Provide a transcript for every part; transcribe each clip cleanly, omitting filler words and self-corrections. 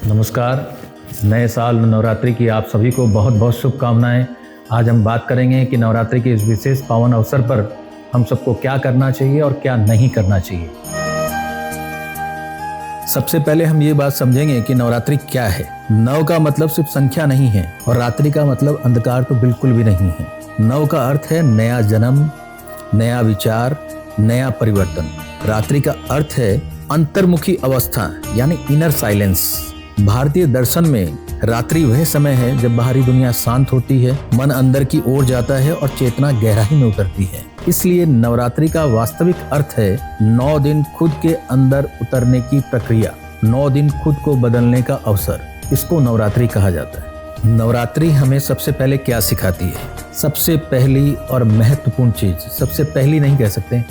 नमस्कार। नए साल नवरात्रि की आप सभी को बहुत बहुत शुभकामनाएं। आज हम बात करेंगे कि नवरात्रि के इस विशेष पावन अवसर पर हम सबको क्या करना चाहिए और क्या नहीं करना चाहिए। सबसे पहले हम ये बात समझेंगे कि नवरात्रि क्या है। नव का मतलब सिर्फ संख्या नहीं है और रात्रि का मतलब अंधकार तो बिल्कुल भी नहीं है। नव का अर्थ है नया जन्म, नया विचार, नया परिवर्तन। रात्रि का अर्थ है अंतर्मुखी अवस्था यानी इनर साइलेंस। भारतीय दर्शन में रात्रि वह समय है जब बाहरी दुनिया शांत होती है, मन अंदर की ओर जाता है और चेतना गहराई में उतरती है। इसलिए नवरात्रि का वास्तविक अर्थ है 9 दिन खुद के अंदर उतरने की प्रक्रिया, 9 दिन खुद को बदलने का अवसर। इसको नवरात्रि कहा जाता है। नवरात्रि हमें सबसे पहले क्या सिखाती है? सबसे पहली और महत्वपूर्ण चीज, सबसे पहली नहीं कह सकते,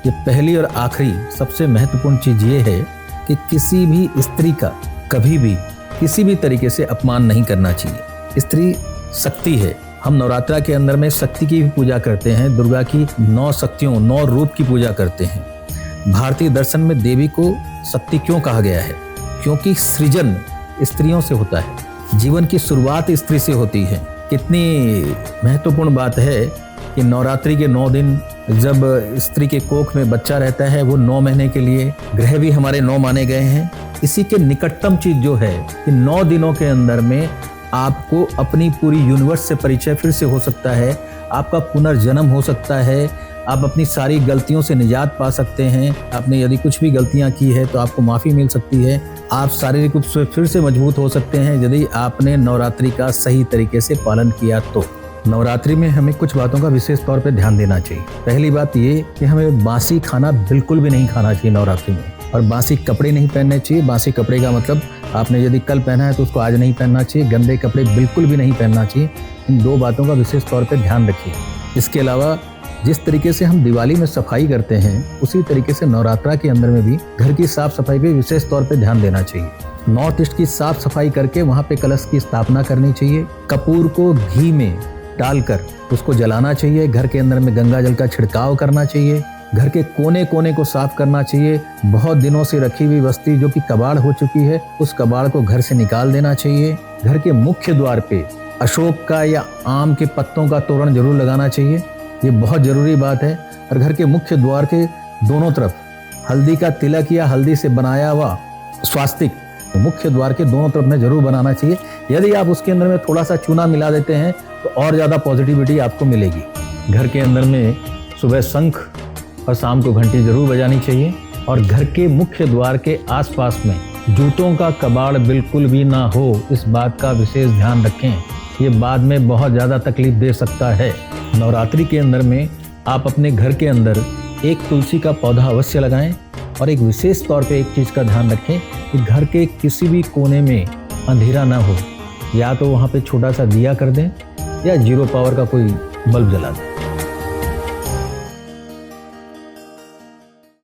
ये पहली और आखिरी सबसे महत्वपूर्ण चीज ये है कि किसी भी स्त्री का कभी भी किसी भी तरीके से अपमान नहीं करना चाहिए। स्त्री शक्ति है। हम नवरात्रा के अंदर में शक्ति की भी पूजा करते हैं, दुर्गा की 9 शक्तियों 9 रूप की पूजा करते हैं। भारतीय दर्शन में देवी को शक्ति क्यों कहा गया है? क्योंकि सृजन स्त्रियों से होता है, जीवन की शुरुआत स्त्री से होती है। कितनी महत्वपूर्ण बात है कि नवरात्रि के 9 दिन जब स्त्री के कोख में बच्चा रहता है, वो 9 महीने के लिए ग्रह भी हमारे 9 माने गए हैं। इसी के निकटतम चीज जो है कि 9 दिनों के अंदर में आपको अपनी पूरी यूनिवर्स से परिचय फिर से हो सकता है, आपका पुनर्जन्म हो सकता है, आप अपनी सारी गलतियों से निजात पा सकते हैं। आपने यदि कुछ भी गलतियां की है तो आपको माफ़ी मिल सकती है। आप शारीरिक रूप से फिर से मजबूत हो सकते हैं यदि आपने नवरात्रि का सही तरीके से पालन किया तो। नवरात्रि में हमें कुछ बातों का विशेष तौर पर ध्यान देना चाहिए। पहली बात ये कि हमें बासी खाना बिल्कुल भी नहीं खाना चाहिए नवरात्रि में, और बासी कपड़े नहीं पहनने चाहिए। बासी कपड़े का मतलब आपने यदि कल पहना है तो उसको आज नहीं पहनना चाहिए। गंदे कपड़े बिल्कुल भी नहीं पहनना चाहिए। इन 2 बातों का विशेष तौर पर ध्यान रखिए। इसके अलावा जिस तरीके से हम दिवाली में सफाई करते हैं, उसी तरीके से नवरात्रा के अंदर में भी घर की साफ सफाई पे विशेष तौर पे ध्यान देना चाहिए। नॉर्थ ईस्ट की साफ सफाई करके वहाँ पे कलश की स्थापना करनी चाहिए। कपूर को घी में डालकर उसको जलाना चाहिए। घर के अंदर में गंगा जल का छिड़काव करना चाहिए। घर के कोने कोने को साफ करना चाहिए। बहुत दिनों से रखी हुई वस्तु जो कि कबाड़ हो चुकी है, उस कबाड़ को घर से निकाल देना चाहिए। घर के मुख्य द्वार पे अशोक का या आम के पत्तों का तोरण जरूर लगाना चाहिए, ये बहुत जरूरी बात है। और घर के मुख्य द्वार के दोनों तरफ हल्दी का तिलक या हल्दी से बनाया हुआ स्वास्तिक मुख्य द्वार के दोनों तरफ में जरूर बनाना चाहिए। यदि आप उसके अंदर में थोड़ा सा चूना मिला देते हैं तो और ज़्यादा पॉजिटिविटी आपको मिलेगी। घर के अंदर में सुबह शंख और शाम को घंटी जरूर बजानी चाहिए। और घर के मुख्य द्वार के आसपास में जूतों का कबाड़ बिल्कुल भी ना हो, इस बात का विशेष ध्यान रखें। ये बाद में बहुत ज़्यादा तकलीफ दे सकता है। नवरात्रि के अंदर में आप अपने घर के अंदर एक तुलसी का पौधा अवश्य लगाएं। और एक विशेष तौर पे एक चीज़ का ध्यान रखें कि घर के किसी भी कोने में अंधेरा ना हो। या तो वहाँ पे छोटा सा दिया कर दें या 0 पावर का कोई बल्ब जला दें।